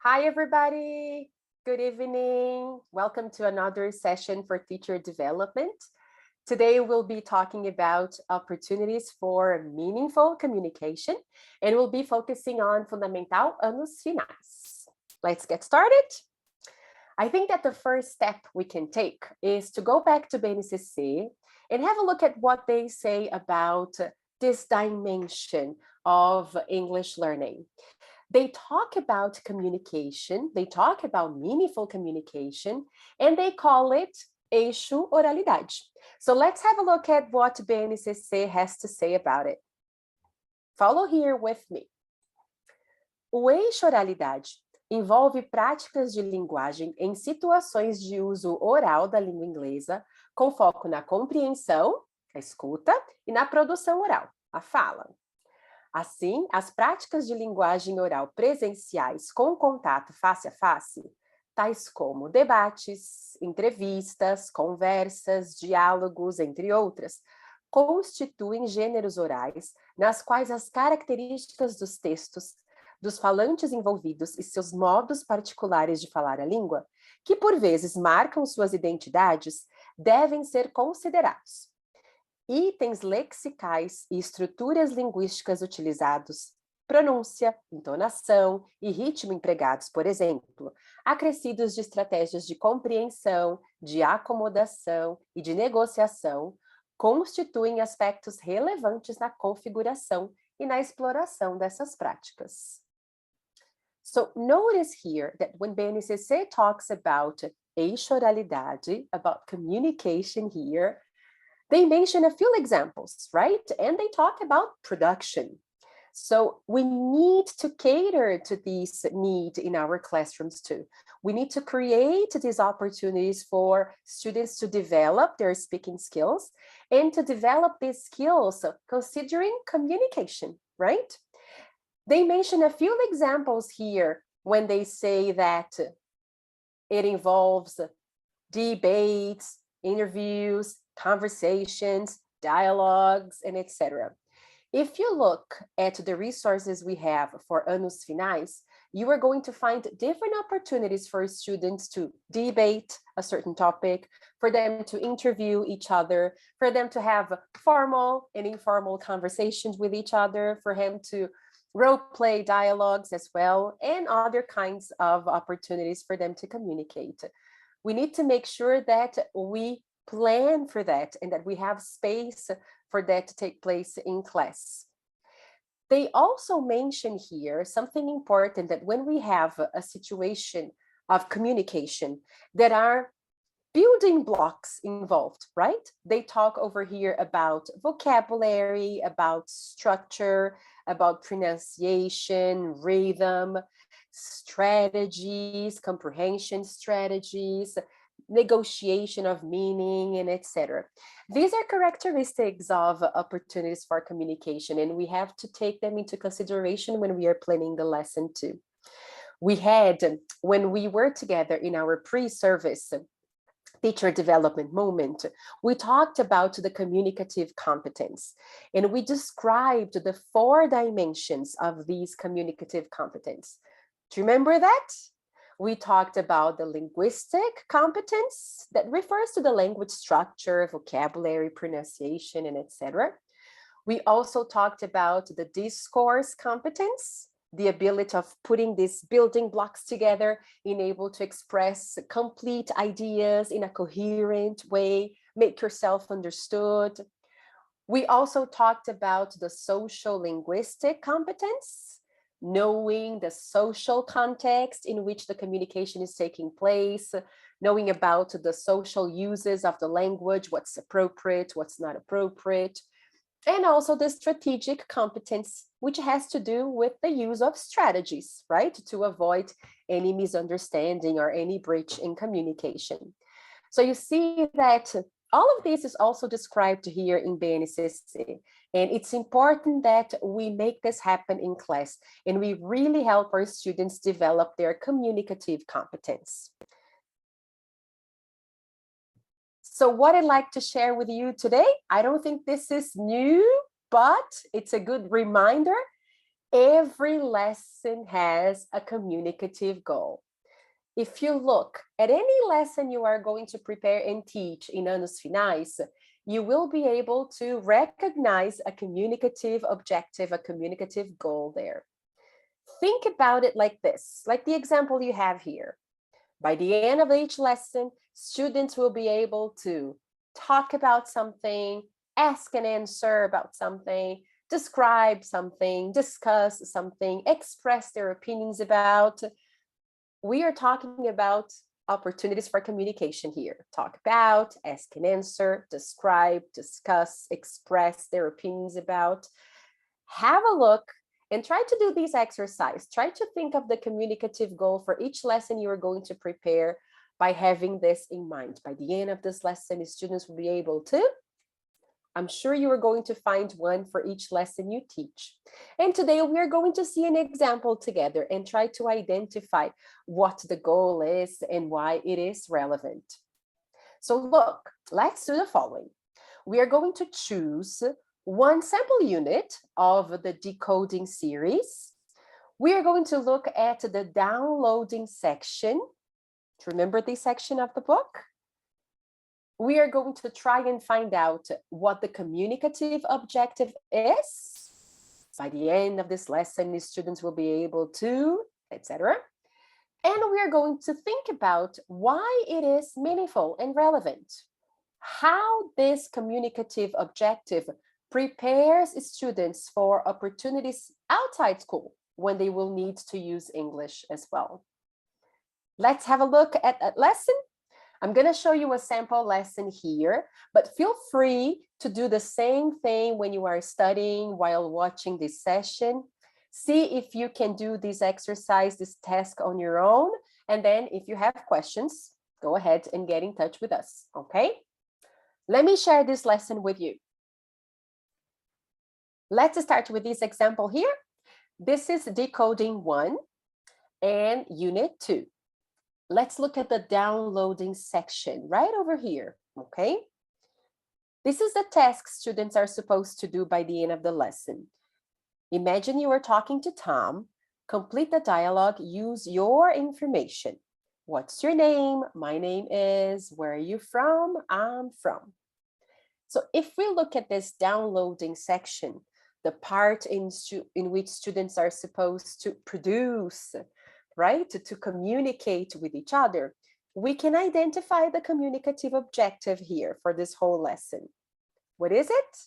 Hi, everybody. Good evening. Welcome to another session for teacher development. Today, we'll be talking about opportunities for meaningful communication, and we'll be focusing on fundamental anos finais. Let's get started. I think that the first step we can take is to go back to BNCC and have a look at what they say about this dimension of English learning. They talk about communication, they talk about meaningful communication, and they call it eixo oralidade. So let's have a look at what BNCC has to say about it. Follow here with me. O eixo oralidade envolve práticas de linguagem em situações de uso oral da língua inglesa, com foco na compreensão, a escuta, e na produção oral, a fala. Assim, as práticas de linguagem oral presenciais com contato face a face, tais como debates, entrevistas, conversas, diálogos, entre outras, constituem gêneros orais nas quais as características dos textos, dos falantes envolvidos e seus modos particulares de falar a língua, que por vezes marcam suas identidades, devem ser considerados. Itens lexicais e estruturas linguísticas utilizados, pronúncia, entonação e ritmo empregados, por exemplo, acrescidos de estratégias de compreensão, de acomodação e de negociação, constituem aspectos relevantes na configuração e na exploração dessas práticas. So notice here that when BNCC talks about eixoralidade, about communication here, they mention a few examples, right? And they talk about production. So we need to cater to this need in our classrooms too. We need to create these opportunities for students to develop their speaking skills and to develop these skills considering communication, right? They mention a few examples here when they say that it involves debates, interviews, conversations, dialogues, and etc. If you look at the resources we have for anos finais, you are going to find different opportunities for students to debate a certain topic, for them to interview each other, for them to have formal and informal conversations with each other, for him to role play dialogues as well, and other kinds of opportunities for them to communicate. We need to make sure that we plan for that and that we have space for that to take place in class. They also mention here something important, that when we have a situation of communication, there are building blocks involved, right? They talk over here about vocabulary, about structure, about pronunciation, rhythm, strategies, comprehension strategies, negotiation of meaning, and etc. These are characteristics of opportunities for communication, and we have to take them into consideration when we are planning the lesson too. We had, when we were together in our pre-service teacher development moment, we talked about the communicative competence, and we described the 4 dimensions of these communicative competence. Do you remember that? We talked about the linguistic competence that refers to the language structure, vocabulary, pronunciation, and etc. We also talked about the discourse competence, the ability of putting these building blocks together, being able to express complete ideas in a coherent way, make yourself understood. We also talked about the social linguistic competence, knowing the social context in which the communication is taking place, knowing about the social uses of the language, what's appropriate, what's not appropriate, and also the strategic competence, which has to do with the use of strategies, right, to avoid any misunderstanding or any breach in communication. So you see that all of this is also described here in BNCC, and it's important that we make this happen in class, and we really help our students develop their communicative competence. So what I'd like to share with you today, I don't think this is new, but it's a good reminder, Every lesson has a communicative goal. If you look at any lesson you are going to prepare and teach in Anos Finais, you will be able to recognize a communicative objective, a communicative goal there. Think about it like this, like the example you have here. By the end of each lesson, students will be able to talk about something, ask and answer about something, describe something, discuss something, express their opinions about. We are talking about opportunities for communication here. Talk about, ask and answer, describe, discuss, express their opinions about. Have a look and try to do this exercise. Try to think of the communicative goal for each lesson you are going to prepare by having this in mind. By the end of this lesson, the students will be able to, I'm sure you are going to find one for each lesson you teach. And today we are going to see an example together and try to identify what the goal is and why it is relevant. So look, let's do the following. We are going to choose one sample unit of the decoding series. We are going to look at the downloading section. Remember this section of the book? We are going to try and find out what the communicative objective is. By the end of this lesson, the students will be able to, etc. And we are going to think about why it is meaningful and relevant. How this communicative objective prepares students for opportunities outside school when they will need to use English as well. Let's have a look at that lesson. I'm going to show you a sample lesson here, but feel free to do the same thing when you are studying while watching this session. See if you can do this exercise, this task on your own. And then if you have questions, go ahead and get in touch with us, okay? Let me share this lesson with you. Let's start with this example here. This is decoding 1 and unit 2. Let's look at the downloading section right over here, okay? This is the task students are supposed to do by the end of the lesson. Imagine you are talking to Tom. Complete the dialogue, use your information. What's your name? My name is. Where are you from? I'm from. So if we look at this downloading section, the part in which students are supposed to produce, right, to communicate with each other, we can identify the communicative objective here for this whole lesson. What is it?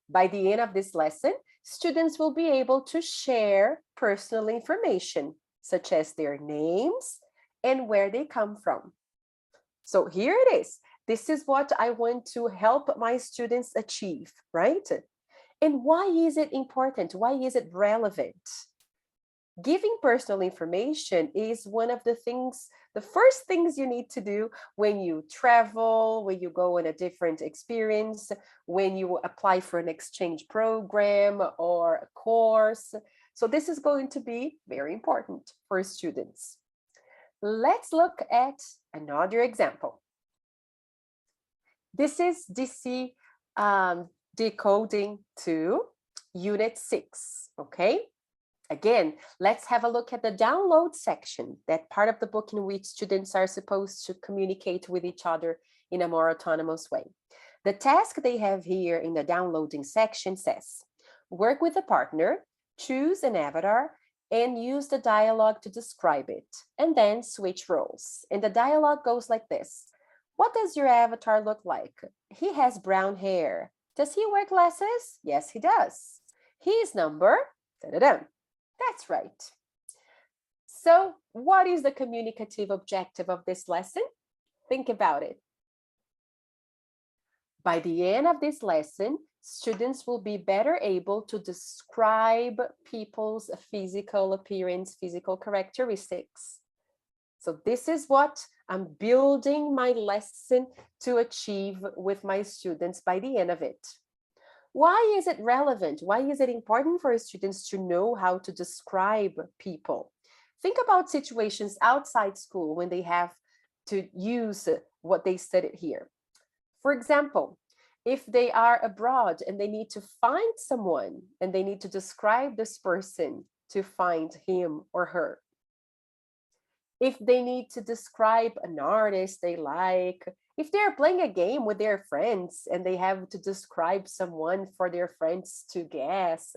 By the end of this lesson, students will be able to share personal information, such as their names and where they come from. So here it is. This is what I want to help my students achieve, right? And why is it important? Why is it relevant? Giving personal information is one of the things, the first things you need to do when you travel, when you go on a different experience, when you apply for an exchange program or a course. So this is going to be very important for students. Let's look at another example. This is DC decoding 2, unit 6, okay? Again, let's have a look at the download section, that part of the book in which students are supposed to communicate with each other in a more autonomous way. The task they have here in the downloading section says, work with a partner, choose an avatar, and use the dialogue to describe it, and then switch roles. And the dialogue goes like this. What does your avatar look like? He has brown hair. Does he wear glasses? Yes, he does. His number? Da-da-da. That's right. So what is the communicative objective of this lesson? Think about it. By the end of this lesson, students will be better able to describe people's physical appearance, physical characteristics. So this is what I'm building my lesson to achieve with my students by the end of it. Why is it relevant? Why is it important for students to know how to describe people? Think about situations outside school when they have to use what they studied here. For example, If they are abroad and they need to find someone and they need to describe this person to find him or her. If they need to describe an artist they like, if they're playing a game with their friends and they have to describe someone for their friends to guess.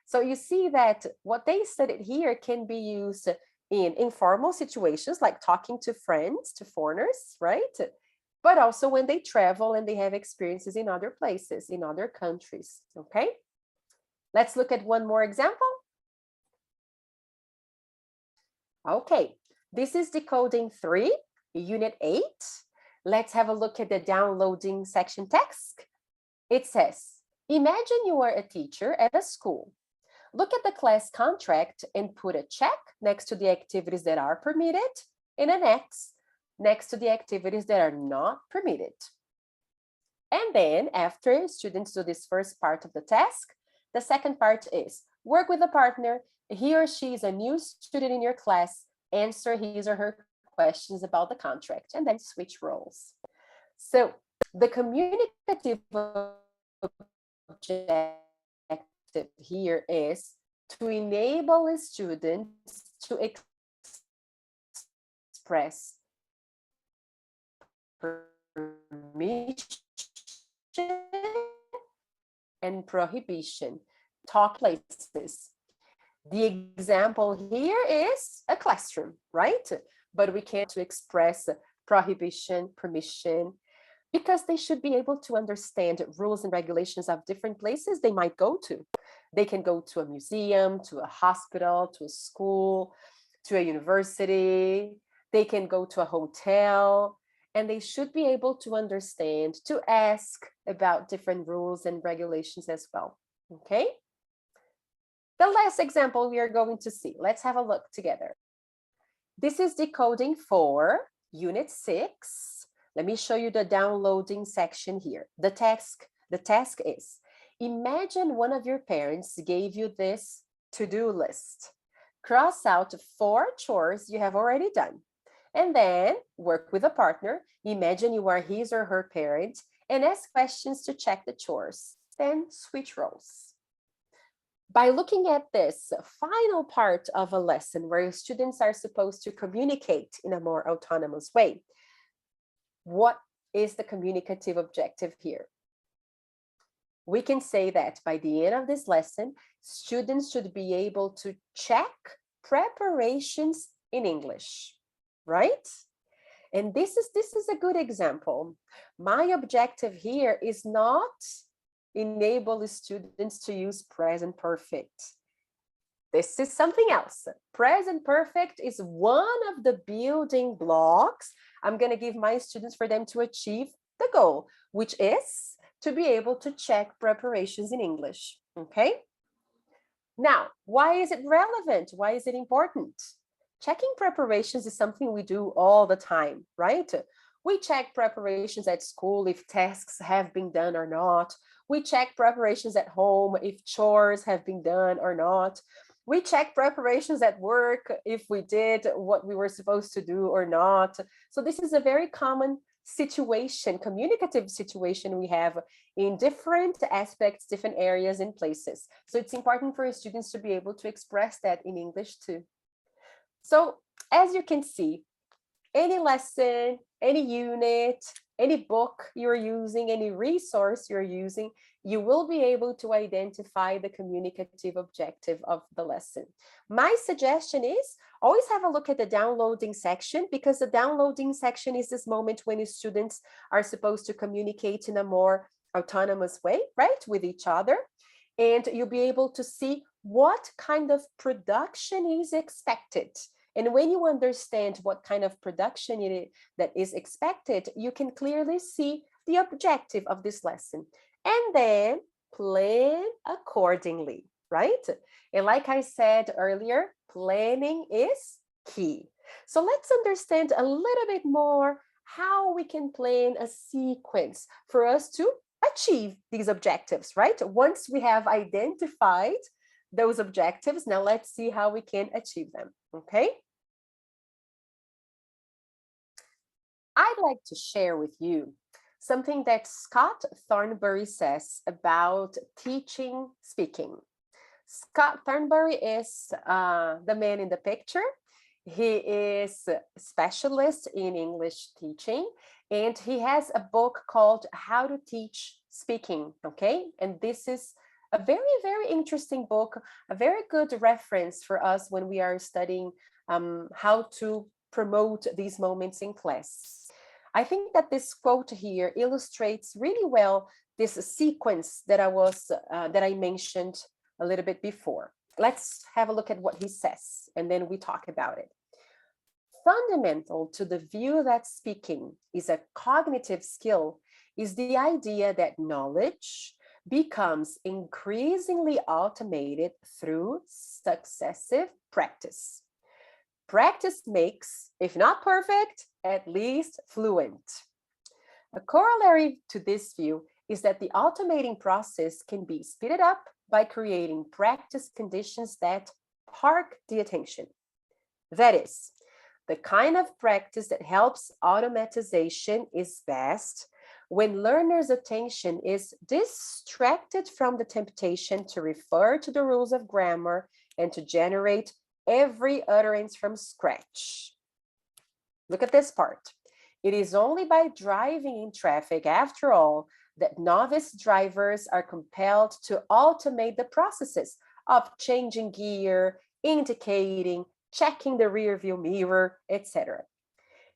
So you see that what they studied here can be used in informal situations like talking to friends, to foreigners, right? But also when they travel and they have experiences in other places, in other countries, okay? Let's look at one more example. Okay, this is decoding 3, unit 8. Let's have a look at the downloading section text. It says, imagine you are a teacher at a school. Look at the class contract and put a check next to the activities that are permitted and an X next to the activities that are not permitted. And then after students do this first part of the task, the second part is work with a partner. He or she is a new student in your class. Answer his or her questions about the contract and then switch roles. So the communicative objective here is to enable students to express permission and prohibition. Talk places. The example here is a classroom, right? But we can't express prohibition, permission, because they should be able to understand rules and regulations of different places they might go to. They can go to a museum, to a hospital, to a school, to a university. They can go to a hotel, and they should be able to understand, to ask about different rules and regulations as well, okay? The last example we are going to see, let's have a look together. This is decoding 4, unit 6. Let me show you the downloading section here. The task is, imagine one of your parents gave you this to-do list. Cross out 4 chores you have already done. And then work with a partner. Imagine you are his or her parent and ask questions to check the chores. Then switch roles. By looking at this final part of a lesson where students are supposed to communicate in a more autonomous way, what is the communicative objective here? We can say that by the end of this lesson, students should be able to check preparations in English, right? And this is a good example. My objective here is not enable the students to use present perfect. This is something else. Present perfect is one of the building blocks I'm going to give my students for them to achieve the goal, which is to be able to check preparations in English, okay? Now, why is it relevant? Why is it important? Checking preparations is something we do all the time, right? We check preparations at school if tasks have been done or not. We check preparations at home if chores have been done or not. We check preparations at work if we did what we were supposed to do or not. So this is a very common situation, communicative situation we have in different aspects, different areas and places. So it's important for students to be able to express that in English too. So as you can see, any lesson, any unit, any book you're using, any resource you're using, you will be able to identify the communicative objective of the lesson. My suggestion is always have a look at the downloading section, because the downloading section is this moment when students are supposed to communicate in a more autonomous way, right, with each other. And you'll be able to see what kind of production is expected. And when you understand what kind of production that is expected, you can clearly see the objective of this lesson. And then plan accordingly, right? And like I said earlier, planning is key. So let's understand a little bit more how we can plan a sequence for us to achieve these objectives, right? Once we have identified those objectives, now let's see how we can achieve them, okay? I'd like to share with you something that Scott Thornbury says about teaching speaking. Scott Thornbury is the man in the picture. He is a specialist in English teaching, and he has a book called How to Teach Speaking, okay? And this is a very, very interesting book, a very good reference for us when we are studying how to promote these moments in class. I think that this quote here illustrates really well this sequence that I mentioned a little bit before. Let's have a look at what he says, and then we talk about it. Fundamental to the view that speaking is a cognitive skill is the idea that knowledge becomes increasingly automated through successive practice. Practice makes, if not perfect, at least fluent. A corollary to this view is that the automating process can be speeded up by creating practice conditions that park the attention. That is, the kind of practice that helps automatization is best when learners' attention is distracted from the temptation to refer to the rules of grammar and to generate every utterance from scratch. Look at this part. It is only by driving in traffic, after all, that novice drivers are compelled to automate the processes of changing gear, indicating, checking the rear view mirror, etc.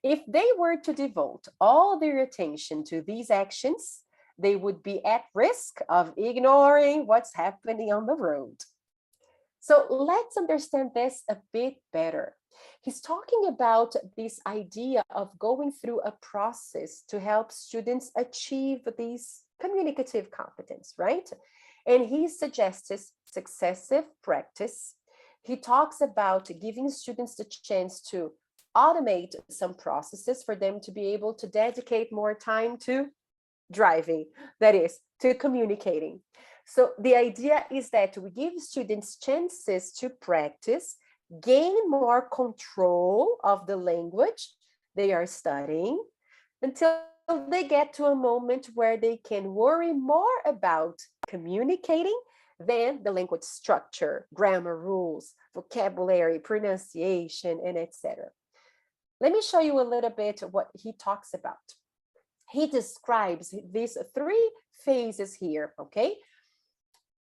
If they were to devote all their attention to these actions, they would be at risk of ignoring what's happening on the road. So let's understand this a bit better. He's talking about this idea of going through a process to help students achieve these communicative competence, right? And he suggests successive practice. He talks about giving students the chance to automate some processes for them to be able to dedicate more time to driving, that is, to communicating. So the idea is that we give students chances to practice, gain more control of the language they are studying until they get to a moment where they can worry more about communicating than the language structure, grammar rules, vocabulary, pronunciation, and etc. Let me show you a little bit what he talks about. He describes these three phases here, okay?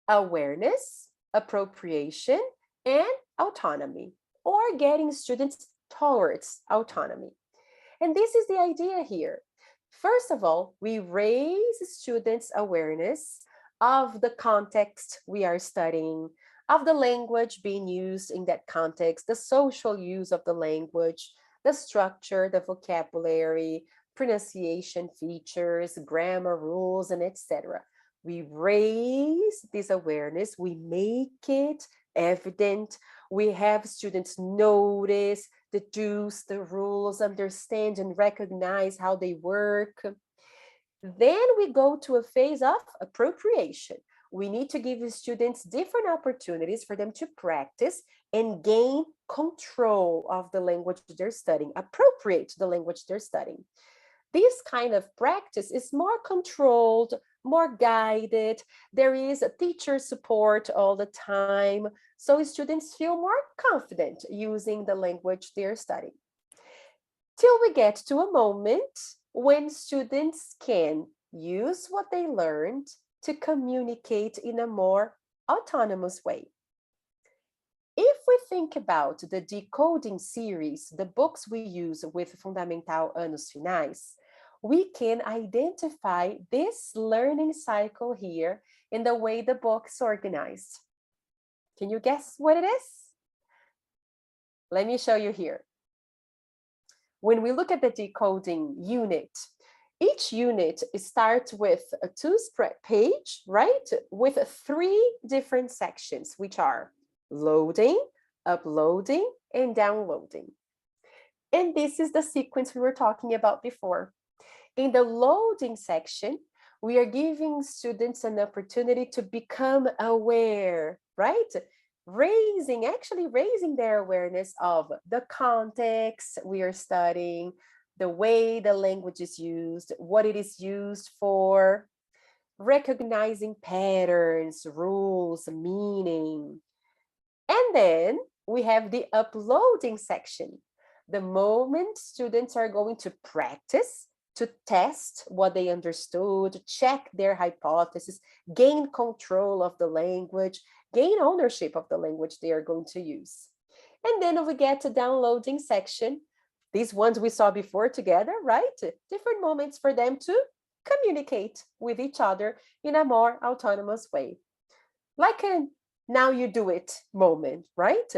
Awareness, appropriation, and autonomy, or getting students towards autonomy. And this is the idea here. First of all, we raise students' awareness of the context we are studying, of the language being used in that context, the social use of the language, the structure, the vocabulary, pronunciation features, grammar rules, and etc. We raise this awareness, we make it evident, we have students notice, deduce the rules, understand and recognize how they work. Then we go to a phase of appropriation. We need to give the students different opportunities for them to practice and gain control of the language they're studying, appropriate the language they're studying. This kind of practice is more controlled, more guided. There is a teacher support all the time, so students feel more confident using the language they're studying. Till we get to a moment when students can use what they learned to communicate in a more autonomous way. If we think about the decoding series, the books we use with Fundamental Anos Finais, we can identify this learning cycle here in the way the book is organized. Can you guess what it is? Let me show you here. When we look at the decoding unit, each unit starts with a two-spread page, right? With three different sections, which are loading, uploading, and downloading. And this is the sequence we were talking about before. In the loading section, we are giving students an opportunity to become aware, right? Raising their awareness of the context we are studying, the way the language is used, what it is used for, recognizing patterns, rules, meaning. And then we have the uploading section, the moment students are going to practice, to test what they understood, check their hypothesis, gain control of the language, gain ownership of the language they are going to use. And then we get to downloading section, these ones we saw before together, right? Different moments for them to communicate with each other in a more autonomous way. Like a now you do it moment, right?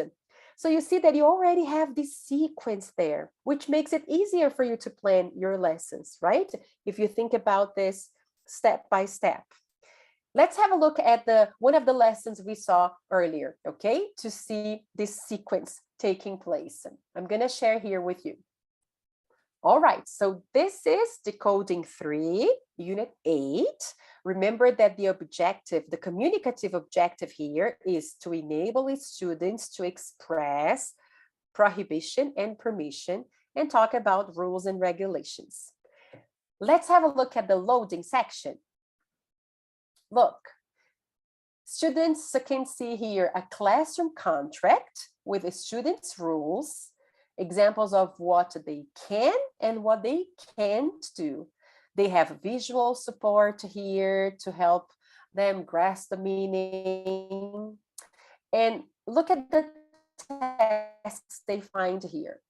So you see that you already have this sequence there, which makes it easier for you to plan your lessons, right? If you think about this step by step. Let's have a look at one of the lessons we saw earlier, okay? To see this sequence taking place. I'm gonna share here with you. All right, so this is Decoding 3, Unit 8. Remember that the objective, the communicative objective here is to enable students to express prohibition and permission and talk about rules and regulations. Let's have a look at the loading section. Look, students can see here a classroom contract with the students' rules, examples of what they can and what they can't do. They have visual support here to help them grasp the meaning. And look at the tasks they find here.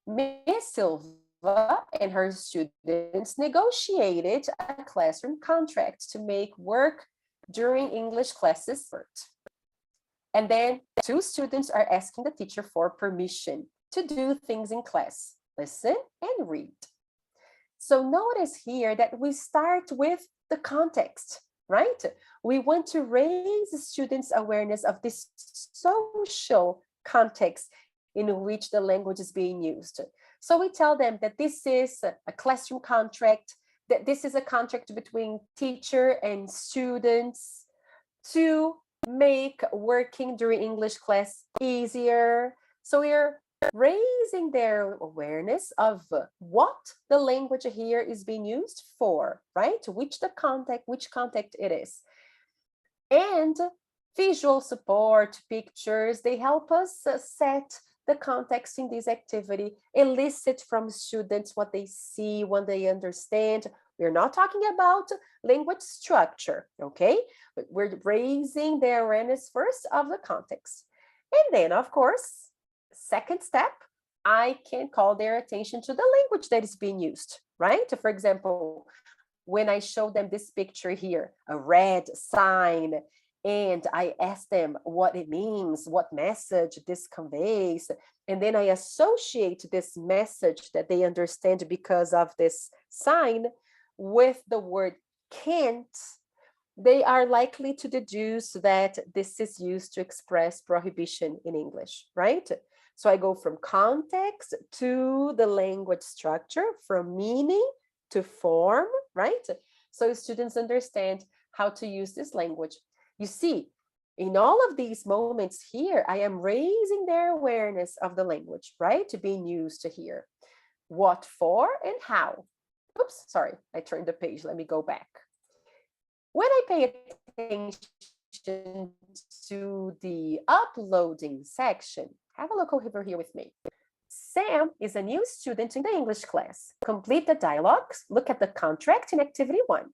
Miss Silva and her students negotiated a classroom contract to make work during English classes. And then 2 students are asking the teacher for permission to do things in class, listen and read. So notice here that we start with the context, right? We want to raise the students' awareness of this social context in which the language is being used. So we tell them that this is a classroom contract, that this is a contract between teacher and students to make working during English class easier. So we're raising their awareness of what the language here is being used for, right? Which context it is. And visual support, pictures, they help us set the context in this activity, elicit from students what they see, what they understand. We're not talking about language structure, okay? But we're raising their awareness first of the context. And then, of course, second step, I can call their attention to the language that is being used, right? For example, when I show them this picture here, a red sign, and I ask them what it means, what message this conveys, and then I associate this message that they understand because of this sign with the word can't, they are likely to deduce that this is used to express prohibition in English, right? So I go from context to the language structure, from meaning to form, right? So students understand how to use this language. You see, in all of these moments here, I am raising their awareness of the language, right? Being used to here. What for and how. Oops, sorry, I turned the page. Let me go back. When I pay attention to the uploading section, have a look over here with me. Sam is a new student in the English class. Complete the dialogues. Look at the contract in activity 1.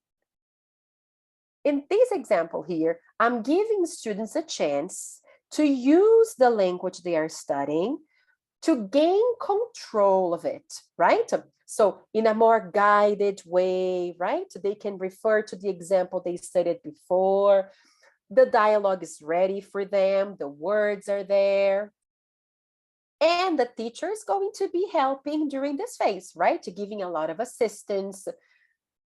In this example here, I'm giving students a chance to use the language they are studying to gain control of it, right? So in a more guided way, right? They can refer to the example they studied before. The dialogue is ready for them. The words are there. And the teacher is going to be helping during this phase, right? Giving a lot of assistance,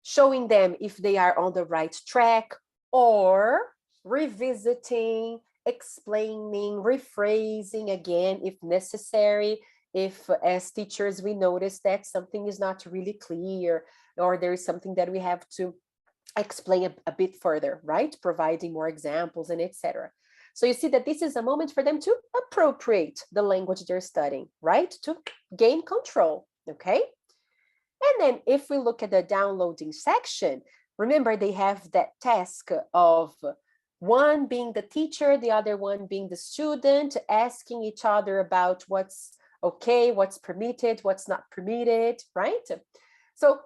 showing them if they are on the right track, or revisiting, explaining, rephrasing again if necessary. If as teachers we notice that something is not really clear, or there is something that we have to explain a bit further, right? Providing more examples and etc. So you see that this is a moment for them to appropriate the language they're studying, right? To gain control, okay? And then if we look at the downloading section, remember they have that task of one being the teacher, the other one being the student, asking each other about what's okay, what's permitted, what's not permitted, right? So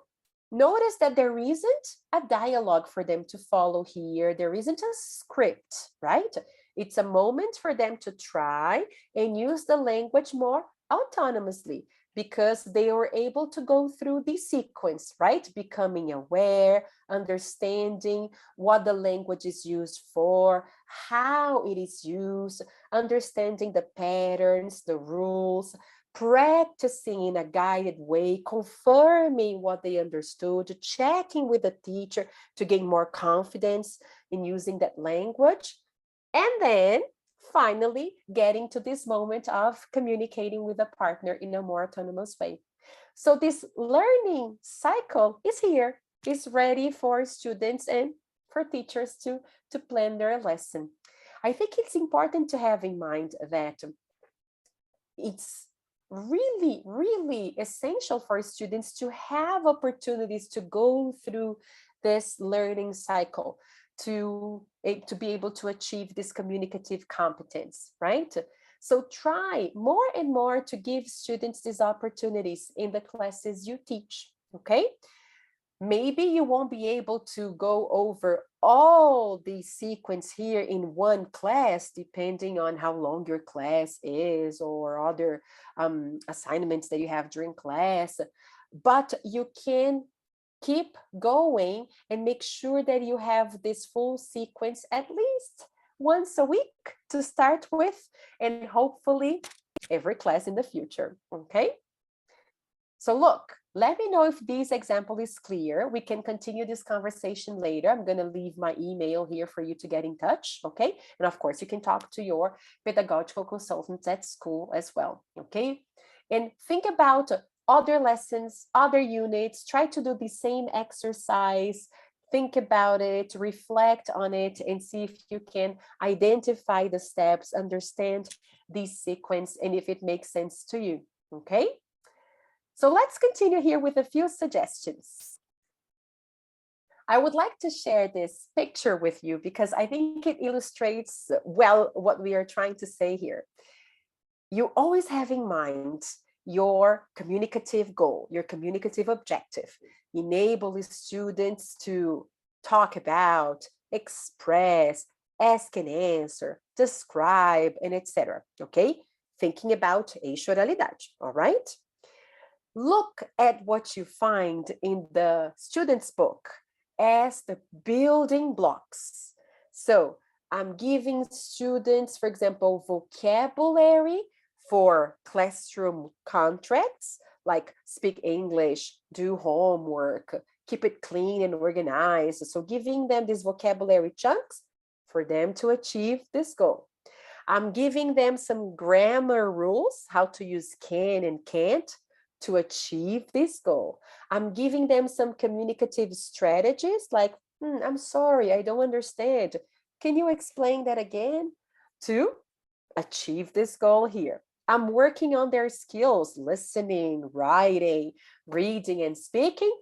notice that there isn't a dialogue for them to follow here. There isn't a script, right? It's a moment for them to try and use the language more autonomously, because they were able to go through the sequence, right? Becoming aware, understanding what the language is used for, how it is used, understanding the patterns, the rules, practicing in a guided way, confirming what they understood, checking with the teacher to gain more confidence in using that language. And then finally getting to this moment of communicating with a partner in a more autonomous way. So this learning cycle is here, is ready for students and for teachers to plan their lesson. I think it's important to have in mind that it's really, really essential for students to have opportunities to go through this learning cycle to be able to achieve this communicative competence, right? So try more and more to give students these opportunities in the classes you teach, okay? Maybe you won't be able to go over all the sequence here in one class, depending on how long your class is or other assignments that you have during class, but you can keep going and make sure that you have this full sequence at least once a week to start with, and hopefully every class in the future, okay? So look, let me know if this example is clear. We can continue this conversation later. I'm going to leave my email here for you to get in touch, okay? And of course, you can talk to your pedagogical consultants at school as well, okay? And think about other lessons, other units. Try to do the same exercise. Think about it, reflect on it, and see if you can identify the steps, understand the sequence, and if it makes sense to you, okay? So let's continue here with a few suggestions. I would like to share this picture with you because I think it illustrates well what we are trying to say here. You always have in mind your communicative goal, your communicative objective. Enable students to talk about, express, ask and answer, describe, and etc. Okay? Thinking about eixo-oralidade, all right? Look at what you find in the student's book as the building blocks. So I'm giving students, for example, vocabulary for classroom contracts, like speak English, do homework, keep it clean and organized. So giving them these vocabulary chunks for them to achieve this goal. I'm giving them some grammar rules, how to use can and can't to achieve this goal. I'm giving them some communicative strategies like, I'm sorry, I don't understand. Can you explain that again? To achieve this goal here. I'm working on their skills, listening, writing, reading, and speaking,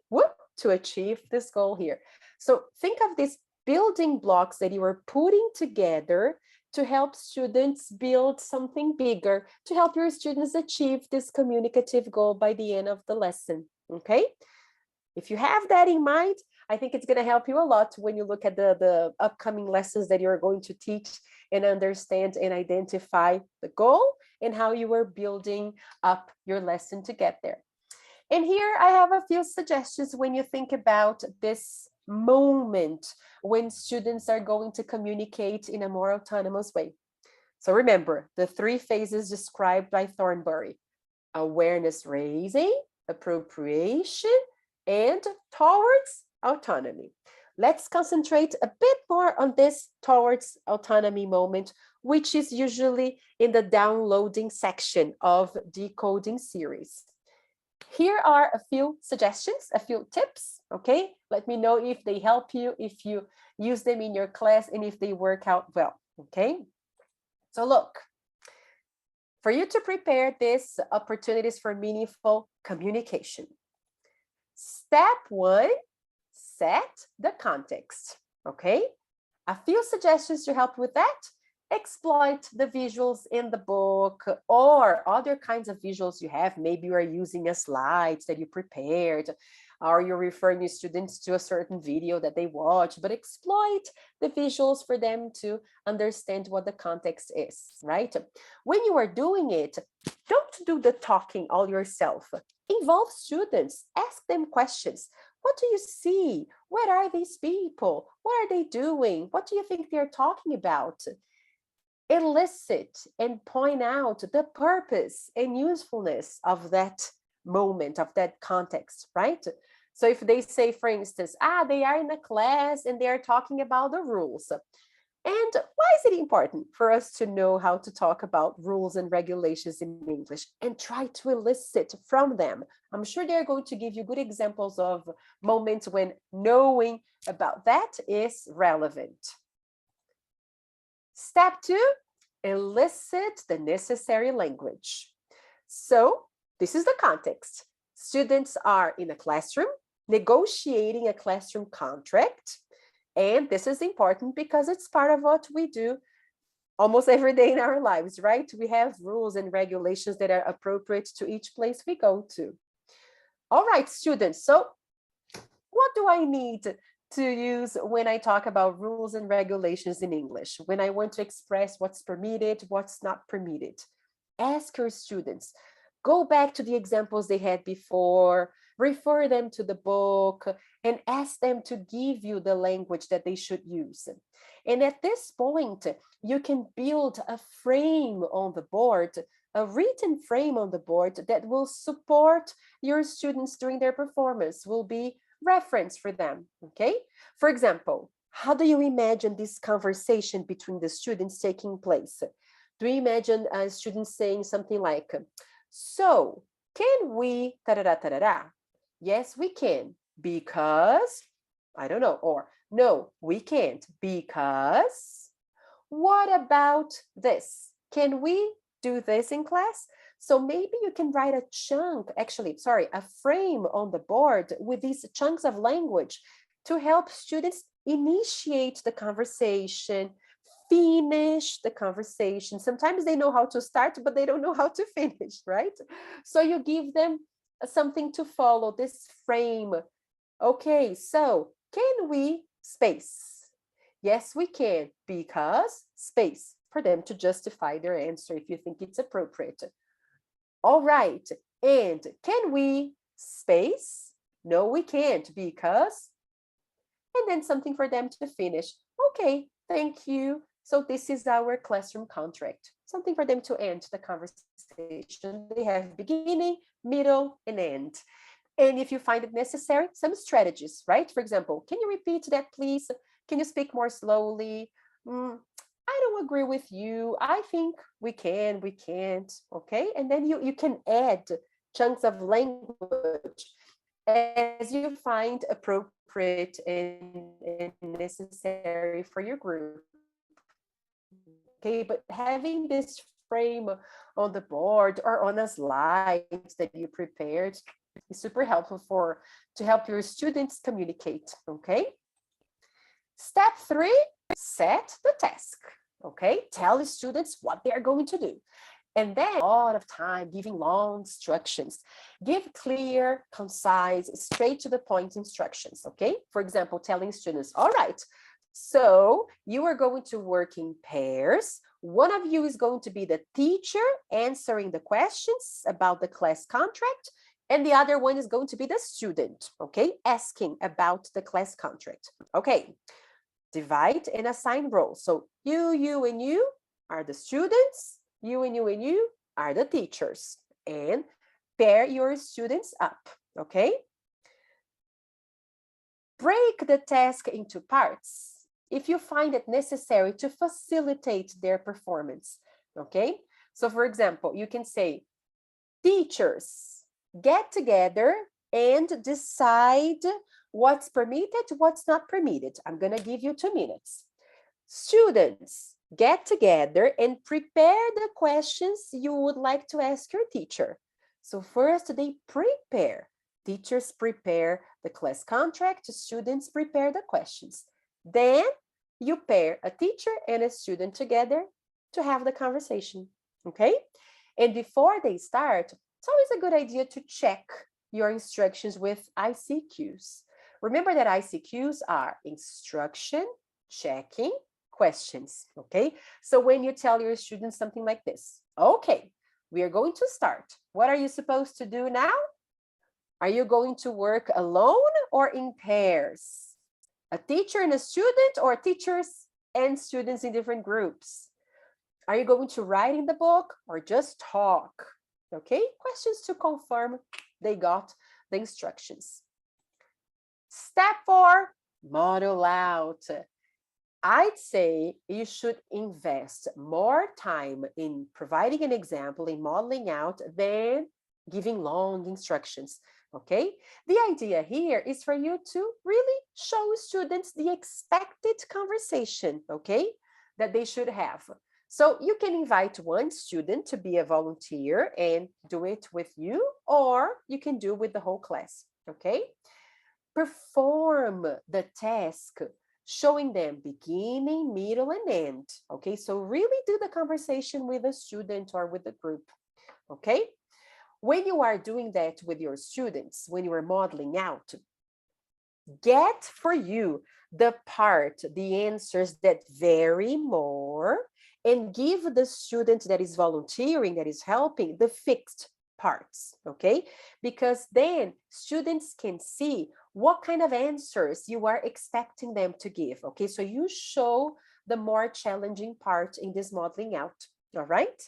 to achieve this goal here. So think of these building blocks that you are putting together to help students build something bigger, to help your students achieve this communicative goal by the end of the lesson, okay? If you have that in mind, I think it's going to help you a lot when you look at the upcoming lessons that you're going to teach and understand and identify the goal and how you are building up your lesson to get there. And here I have a few suggestions when you think about this moment when students are going to communicate in a more autonomous way. So remember the 3 phases described by Thornbury: awareness raising, appropriation, and towards autonomy. Let's concentrate a bit more on this towards autonomy moment, which is usually in the downloading section of Decoding series. Here are a few suggestions, a few tips, okay? Let me know if they help you, if you use them in your class, and if they work out well, okay? So look, for you to prepare these opportunities for meaningful communication, Step 1, set the context, okay? A few suggestions to help with that. Exploit the visuals in the book or other kinds of visuals you have. Maybe you are using a slides that you prepared, or you're referring your students to a certain video that they watch, but exploit the visuals for them to understand what the context is, right? When you are doing it, don't do the talking all yourself. Involve students, ask them questions. What do you see? Where are these people? What are they doing? What do you think they're talking about? Elicit and point out the purpose and usefulness of that moment, of that context, right? So if they say, for instance, they are in a class and they are talking about the rules. And why is it important for us to know how to talk about rules and regulations in English and try to elicit from them? I'm sure they're going to give you good examples of moments when knowing about that is relevant. Step 2, elicit the necessary language. So this is the context. Students are in a classroom, negotiating a classroom contract. And this is important because it's part of what we do almost every day in our lives, right? We have rules and regulations that are appropriate to each place we go to. All right, students, so what do I need to use when I talk about rules and regulations in English? When I want to express what's permitted, what's not permitted? Ask your students. Go back to the examples they had before, refer them to the book, and ask them to give you the language that they should use. And at this point, you can build a frame on the board, a written frame on the board that will support your students during their performance, will be reference for them, okay? For example, how do you imagine this conversation between the students taking place? Do you imagine a student saying something like, so can we ta-da-da-ta-da-da? Yes, we can because, I don't know, or no, we can't because, what about this? Can we do this in class? So maybe you can write a chunk, a frame on the board with these chunks of language to help students initiate the conversation, finish the conversation. Sometimes they know how to start, but they don't know how to finish, right? So you give them something to follow, this frame. Okay, so can we space? Yes, we can, because space, for them to justify their answer if you think it's appropriate. All right, and can we space? No, we can't, because, and then something for them to finish. Okay, thank you. So this is our classroom contract. Something for them to end the conversation. They have beginning, middle, and end. And if you find it necessary, some strategies, right? For example, can you repeat that, please? Can you speak more slowly? I don't agree with you. I think we can, we can't, okay? And then you can add chunks of language as you find appropriate and necessary for your group. Okay, but having this frame on the board or on a slide that you prepared is super helpful to help your students communicate, okay? Step 3, set the task, okay? Tell the students what they're going to do. And then a lot of time giving long instructions. Give clear, concise, straight to the point instructions, okay? For example, telling students, all right, so you are going to work in pairs. One of you is going to be the teacher answering the questions about the class contract, and the other one is going to be the student, okay? Asking about the class contract. Okay, divide and assign roles. So you, and you are the students. You and you are the teachers. And pair your students up, okay? Break the task into parts if you find it necessary to facilitate their performance, okay? So for example, you can say, teachers, get together and decide what's permitted, what's not permitted. I'm gonna give you 2 minutes. Students, get together and prepare the questions you would like to ask your teacher. So first they prepare. Teachers prepare the class contract, students prepare the questions. Then you pair a teacher and a student together to have the conversation, okay? And before they start, it's always a good idea to check your instructions with ICQs. Remember that ICQs are instruction, checking, questions, okay? So when you tell your students something like this, okay, we are going to start. What are you supposed to do now? Are you going to work alone or in pairs? A teacher and a student, or teachers and students in different groups? Are you going to write in the book or just talk? Okay, questions to confirm they got the instructions. Step 4, model out. I'd say you should invest more time in providing an example, in modeling out, than giving long instructions, okay? The idea here is for you to really show students the expected conversation, okay, that they should have. So you can invite one student to be a volunteer and do it with you, or you can do with the whole class, okay? Perform the task, showing them beginning, middle, and end, okay? So really do the conversation with a student or with the group, okay? When you are doing that with your students, when you are modeling out, get for you the part, the answers that vary more, and give the student that is volunteering, that is helping, the fixed parts, okay? Because then students can see what kind of answers you are expecting them to give, okay? So you show the more challenging part in this modeling out, all right?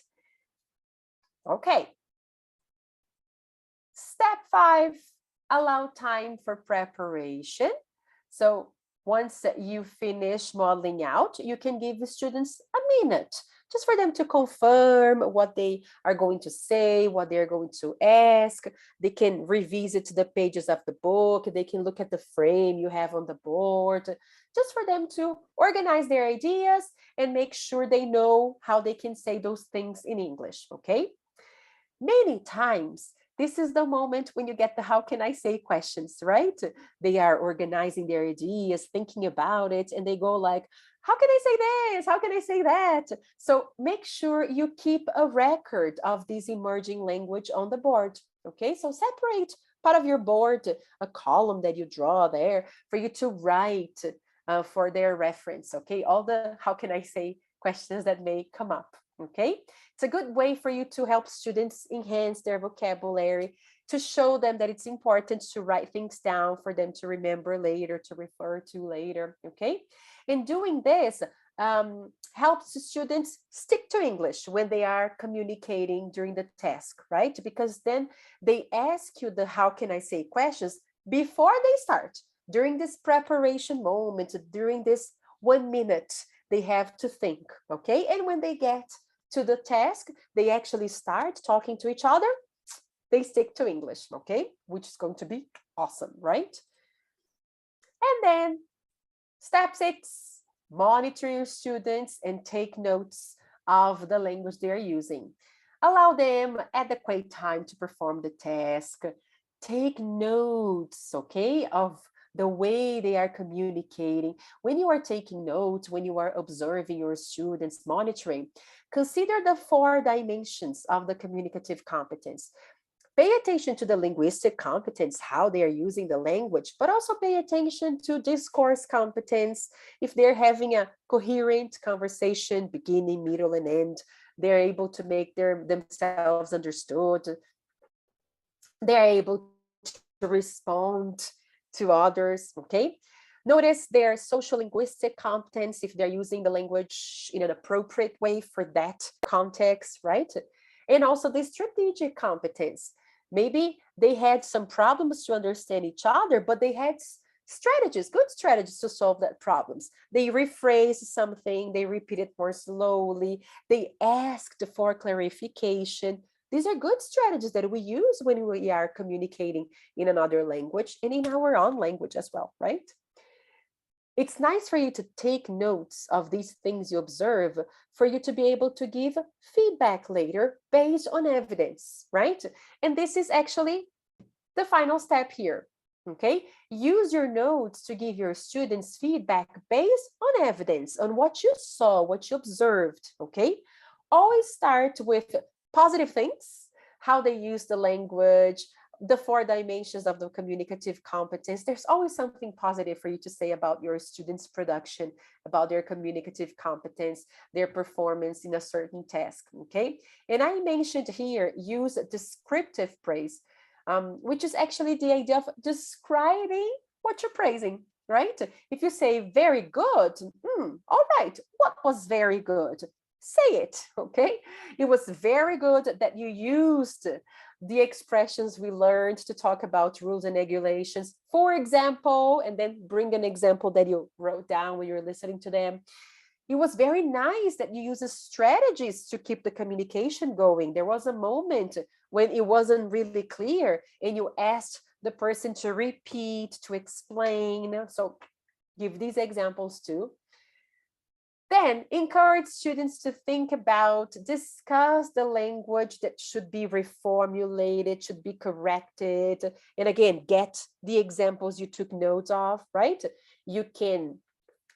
Okay. Step 5, allow time for preparation. So once you finish modeling out, you can give the students a minute just for them to confirm what they are going to say, what they're going to ask. They can revisit the pages of the book. They can look at the frame you have on the board, just for them to organize their ideas and make sure they know how they can say those things in English, okay? Many times, this is the moment when you get the how can I say questions, right? They are organizing their ideas, thinking about it, and they go like, how can I say this? How can I say that? So make sure you keep a record of this emerging language on the board, okay? So separate part of your board, a column that you draw there for you to write for their reference, okay? All the how can I say questions that may come up, okay? It's a good way for you to help students enhance their vocabulary, to show them that it's important to write things down for them to remember later, to refer to later, okay? And doing this helps students stick to English when they are communicating during the task, right? Because then they ask you the how can I say questions before they start, during this preparation moment, during this 1 minute, they have to think, okay? And when they get to the task, they actually start talking to each other, they stick to English, okay? Which is going to be awesome, right? And then step 6, monitor your students and take notes of the language they are using. Allow them adequate time to perform the task. Take notes, okay, of the way they are communicating. When you are taking notes, when you are observing your students, monitoring, consider the 4 dimensions of the communicative competence. Pay attention to the linguistic competence, how they are using the language, but also pay attention to discourse competence. If they're having a coherent conversation, beginning, middle, and end, they're able to make themselves understood. They're able to respond to others, okay? Notice their social linguistic competence, if they're using the language in an appropriate way for that context, right? And also the strategic competence. Maybe they had some problems to understand each other, but they had strategies, good strategies to solve that problems. They rephrased something, they repeat it more slowly, they asked for clarification. These are good strategies that we use when we are communicating in another language and in our own language as well, right? It's nice for you to take notes of these things you observe for you to be able to give feedback later based on evidence, right? And this is actually the final step here. Okay, use your notes to give your students feedback based on evidence, on what you saw, what you observed. Okay, always start with positive things, how they use the language, the 4 dimensions of the communicative competence. There's always something positive for you to say about your students' production, about their communicative competence, their performance in a certain task. Okay, and I mentioned here, use descriptive praise. Which is actually the idea of describing what you're praising, right? If you say very good, all right, what was very good? Say it, okay? It was very good that you used the expressions we learned to talk about rules and regulations. For example, and then bring an example that you wrote down when you're listening to them. It was very nice that you use strategies to keep the communication going. There was a moment when it wasn't really clear and you asked the person to repeat, to explain. So give these examples too. Then encourage students to think about, discuss the language that should be reformulated, should be corrected. And again, get the examples you took notes of, right? You can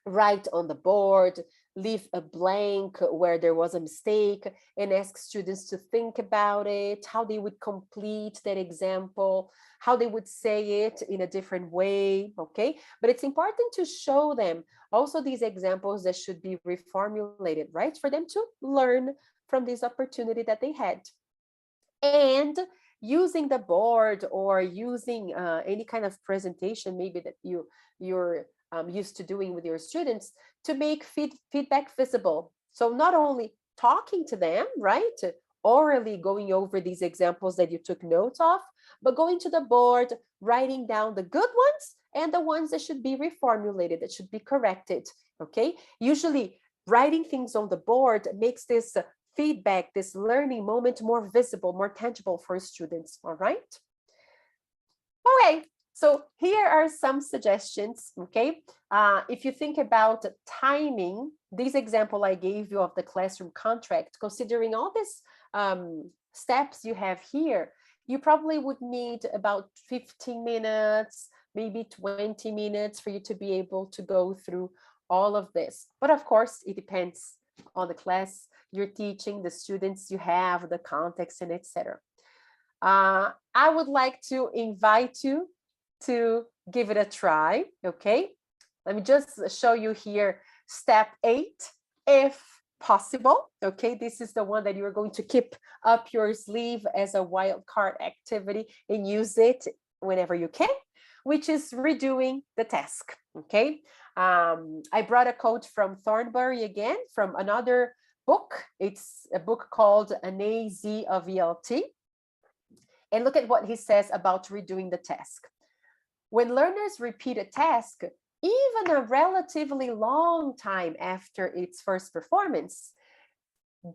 write on the board, leave a blank where there was a mistake, and ask students to think about it, how they would complete that example, how they would say it in a different way, okay? But it's important to show them also these examples that should be reformulated, right? For them to learn from this opportunity that they had. And using the board or using any kind of presentation, maybe that you're used to doing with your students, to make feedback visible. So not only talking to them, right, orally going over these examples that you took notes of, but going to the board, writing down the good ones and the ones that should be reformulated, that should be corrected, okay? Usually writing things on the board makes this feedback, this learning moment more visible, more tangible for students, all right? Okay, so here are some suggestions, okay? If you think about timing, this example I gave you of the classroom contract, considering all these steps you have here, you probably would need about 15 minutes, maybe 20 minutes for you to be able to go through all of this. But of course, it depends on the class you're teaching, the students you have, the context, and etc. I would like to invite you to give it a try, okay? Let me just show you here step 8, if possible, okay? This is the one that you're going to keep up your sleeve as a wildcard activity and use it whenever you can, which is redoing the task, okay? I brought a quote from Thornbury again, from another book. It's a book called An AZ of ELT. And look at what he says about redoing the task. When learners repeat a task, even a relatively long time after its first performance,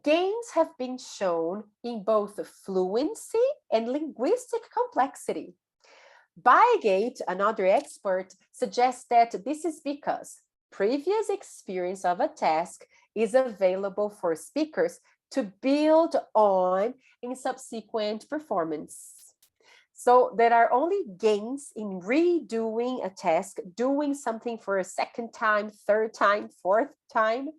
gains have been shown in both fluency and linguistic complexity. Bygate, another expert, suggests that this is because previous experience of a task is available for speakers to build on in subsequent performance. So there are only gains in redoing a task, doing something for a second time, third time, fourth time.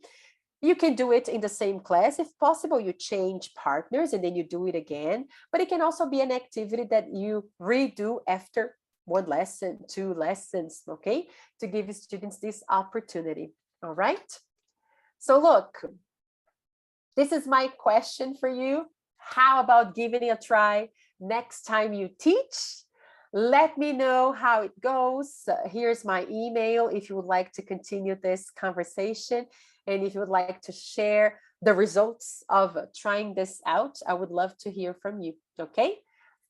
You can do it in the same class. If possible, you change partners and then you do it again. But it can also be an activity that you redo after 1 lesson, 2 lessons, okay? To give students this opportunity, all right? So look, this is my question for you. How about giving it a try next time you teach? Let me know how it goes. Here's my email if you would like to continue this conversation. And if you would like to share the results of trying this out, I would love to hear from you, okay?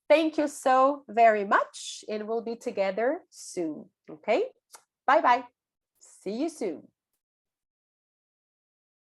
Thank you so very much, and we'll be together soon, okay? Bye-bye. See you soon.